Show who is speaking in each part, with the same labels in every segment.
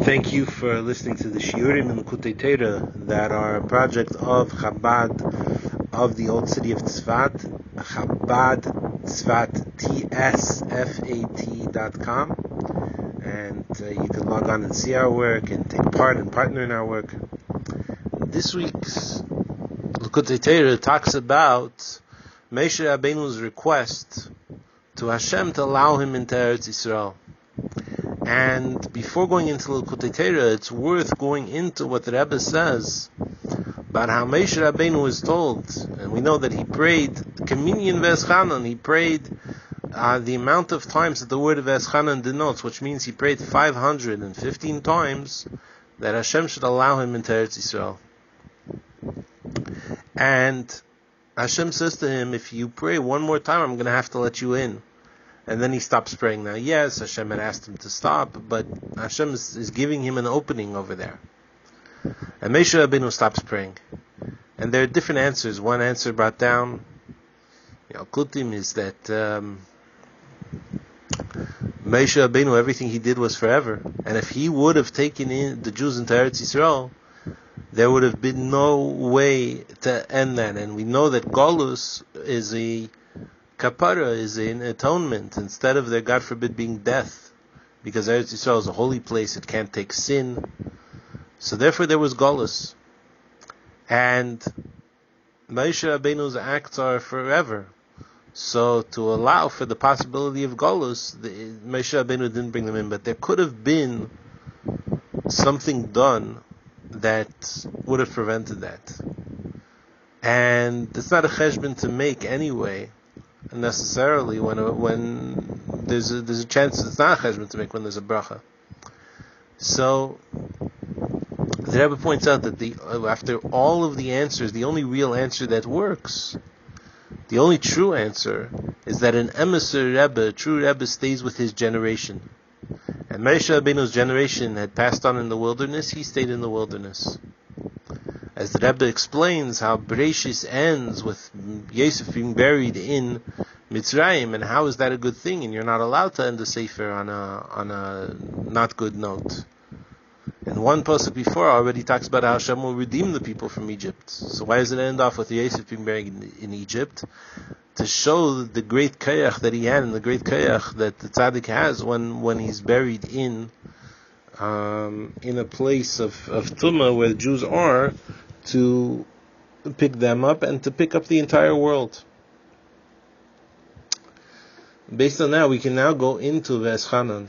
Speaker 1: Thank you for listening to the Shiurim in Likutei Torah that are a project of Chabad of the old city of Tzfat, Chabad Tzfat, tsfat.com, and you can log on and see our work and take part and partner in our work. This week's Likutei Torah talks about Moshe Rabbeinu's request to Hashem to allow him into Eretz Yisroel. And before going into Likutei Torah, it's worth going into what the Rebbe says about how Moshe Rabbeinu was told, and we know that he prayed communion VaEschanan. He prayed the amount of times that the word of VaEschanan denotes, which means he prayed 515 times that Hashem should allow him into Eretz Yisroel. And Hashem says to him, if you pray one more time, I'm going to have to let you in. And then he stops praying. Now, yes, Hashem had asked him to stop, but Hashem is giving him an opening over there. And Moshe Rabbeinu stops praying. And there are different answers. One answer brought down, Klutim, is that Moshe Rabbeinu, everything he did was forever. And if he would have taken in the Jews into Eretz Yisroel, there would have been no way to end that. And we know that Golus is a Kapara, is an atonement, instead of there, God forbid, being death, because Eretz Yisrael is a holy place, it can't take sin. So therefore there was Golus. And Moshe Rabbeinu's acts are forever. So to allow for the possibility of Golus, Moshe Rabbeinu didn't bring them in, but there could have been something done that would have prevented that. And it's not a cheshbon to make anyway, necessarily when there's a chance it's not a cheshbon to make when there's a bracha. So the Rebbe points out that after all of the answers, the only real answer that works, the only true answer, is that an emissary Rebbe, a true Rebbe, stays with his generation. And Moshe Rabbeinu's generation had passed on in the wilderness, he stayed in the wilderness. As the Rebbe explains how Bereshis ends with Yosef being buried in Mitzrayim, and how is that a good thing? And you're not allowed to end the Sefer on a not good note. And one pasuk before already talks about how Hashem will redeem the people from Egypt. So why does it end off with Yosef being buried in Egypt? To show the great koyach that he had, and the great koyach that the tzaddik has when he's buried in a place of tumah where the Jews are, to pick them up and to pick up the entire world. Based on that, we can now go into VaEschanan,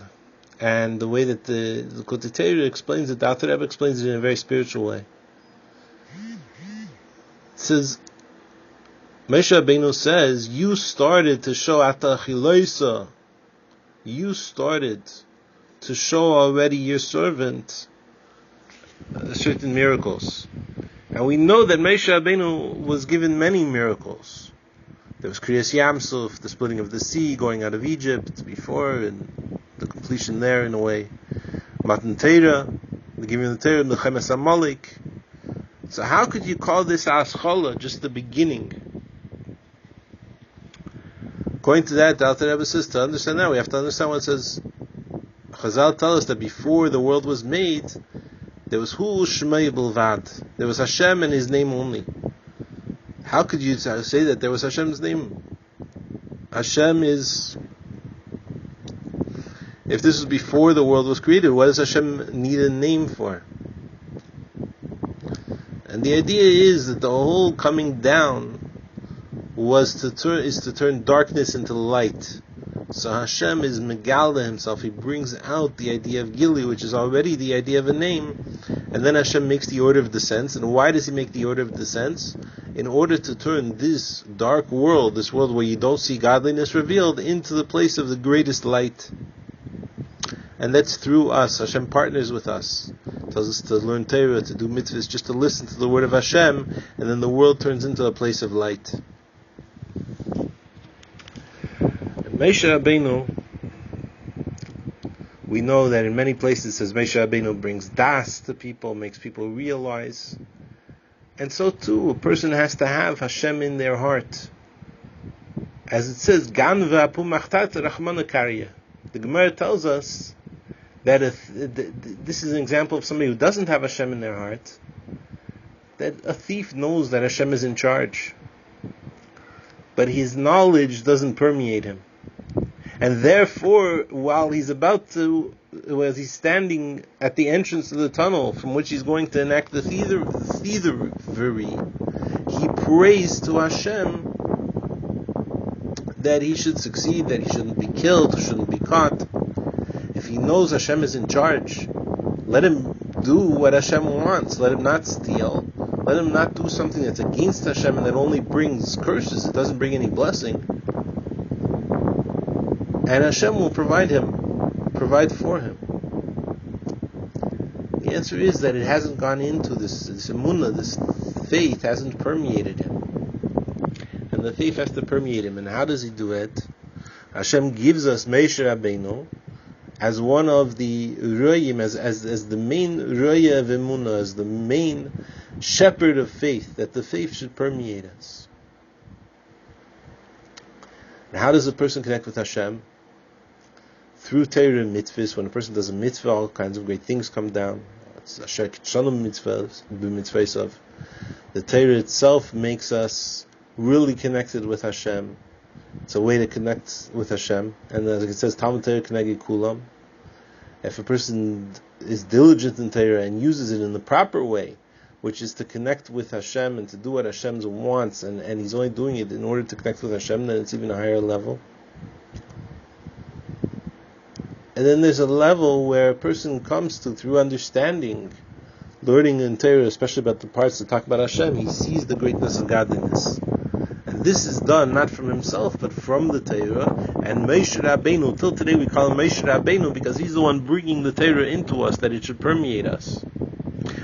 Speaker 1: and the way that the Likutei Torah explains it, the Alter Rebbe explains it in a very spiritual way. It says, Moshe Rabbeinu says, you started to show Ata Achiloisa, you started to show already your servant certain miracles. And we know that Moshe Rabbeinu was given many miracles. There was Kriyas Yamsuf, the splitting of the sea, going out of Egypt before, and the completion there in a way. Matan Torah, the giving of the Torah, Nechemes Amalek. So how could you call this Aschala just the beginning? According to that, the Alter Rebbe says, to understand that, we have to understand what it says. Chazal tell us that before the world was made, there was Hu Shmei Bilvad. There was Hashem and His name only. How could you say that there was Hashem's name? Hashem is... If this was before the world was created, what does Hashem need a name for? And the idea is that the whole coming down is to turn darkness into light. So Hashem is Megalda himself. He brings out the idea of Gili, which is already the idea of a name, and then Hashem makes the order of descents. And why does He make the order of descents? In order to turn this dark world, this world where you don't see godliness revealed, into the place of the greatest light. And that's through us. Hashem partners with us. Tells us to learn Torah, to do mitzvahs, just to listen to the word of Hashem, and then the world turns into a place of light. Moshe Rabbeinu, we know that in many places it says Moshe Rabbeinu brings das to people, makes people realize. And so too, a person has to have Hashem in their heart. As it says, Gan v'apu machtat rachmana karya. The Gemara tells us that this is an example of somebody who doesn't have Hashem in their heart, that a thief knows that Hashem is in charge, but his knowledge doesn't permeate him. And therefore, while he's he's standing at the entrance of the tunnel from which he's going to enact the thievery, he prays to Hashem that he should succeed, that he shouldn't be killed, shouldn't be caught. If he knows Hashem is in charge, let him do what Hashem wants. Let him not steal. Let him not do something that's against Hashem and that only brings curses. It doesn't bring any blessing. And Hashem will provide for him. The answer is that it hasn't gone into this emunah, this faith hasn't permeated him. And the faith has to permeate him. And how does he do it? Hashem gives us Moshe Rabbeinu as one of the royim, as the main roya of emunah, as the main shepherd of faith, that the faith should permeate us. And how does a person connect with Hashem? Through Torah and mitzvahs. When a person does a mitzvah, all kinds of great things come down. It's asher kitshanu mitzvahs. The Torah itself makes us really connected with Hashem. It's a way to connect with Hashem. And as it says, Talmud Torah Keneged Kulam. If a person is diligent in Torah and uses it in the proper way, which is to connect with Hashem and to do what Hashem wants, and he's only doing it in order to connect with Hashem, then it's even a higher level. And then there's a level where a person comes to, through understanding, learning in Torah, especially about the parts that talk about Hashem, he sees the greatness of godliness. And this is done not from himself, but from the Torah. And Moshe Rabbeinu, till today we call him Moshe Rabbeinu because he's the one bringing the Torah into us, that it should permeate us.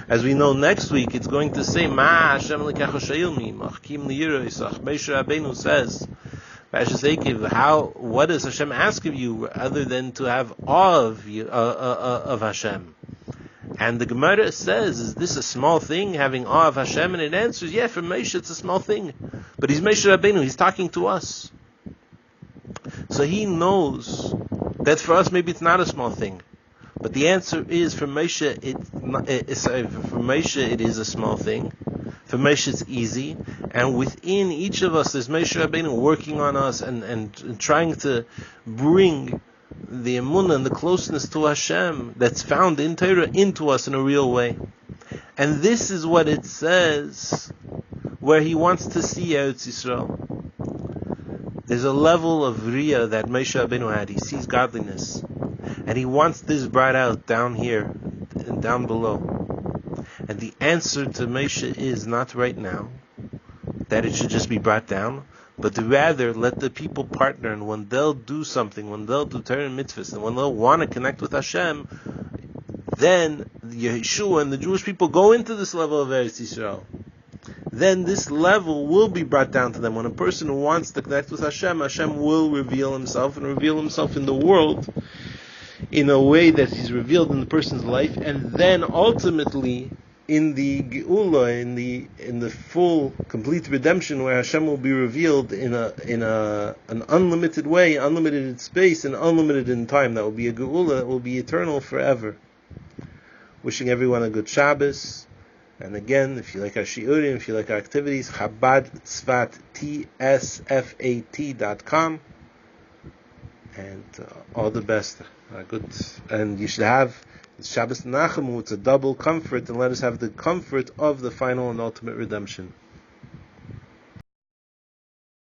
Speaker 1: As we know, next week it's going to say, Ma Hashem l'kecha she'ilmi, machkim li'yiro yisach. Moshe Rabbeinu says, what does Hashem ask of you other than to have awe of Hashem? And the Gemara says, is this a small thing, having awe of Hashem? And it answers, yeah, for Moshe it's a small thing. But he's Moshe Rabbeinu, he's talking to us. So he knows that for us maybe it's not a small thing. But the answer is, for Moshe it is a small thing. For Moshe it's easy. And within each of us, there's Moshe Rabbeinu working on us and trying to bring the emunah and the closeness to Hashem that's found in Torah into us in a real way. And this is what it says where he wants to see Eretz Yisroel. There's a level of Riyah that Moshe Rabbeinu had. He sees godliness. And he wants this brought out down here and down below. And the answer to Moshe is not right now that it should just be brought down, but rather let the people partner, and when they'll do something, when they'll do Torah and mitzvahs, and when they'll want to connect with Hashem, then Yeshua and the Jewish people go into this level of Eretz Yisroel. Then this level will be brought down to them. When a person wants to connect with Hashem, Hashem will reveal himself and reveal himself in the world in a way that he's revealed in the person's life, and then ultimately in the Geula, in the full, complete redemption, where Hashem will be revealed in an unlimited way, unlimited in space, and unlimited in time. That will be a Geula that will be eternal forever. Wishing everyone a good Shabbos. And again, if you like our shiurim, if you like our activities, Chabad Tzfat, tsfat.com. And all the best. Good. And you should have Shabbos Nachamu. It's a double comfort, and let us have the comfort of the final and ultimate redemption.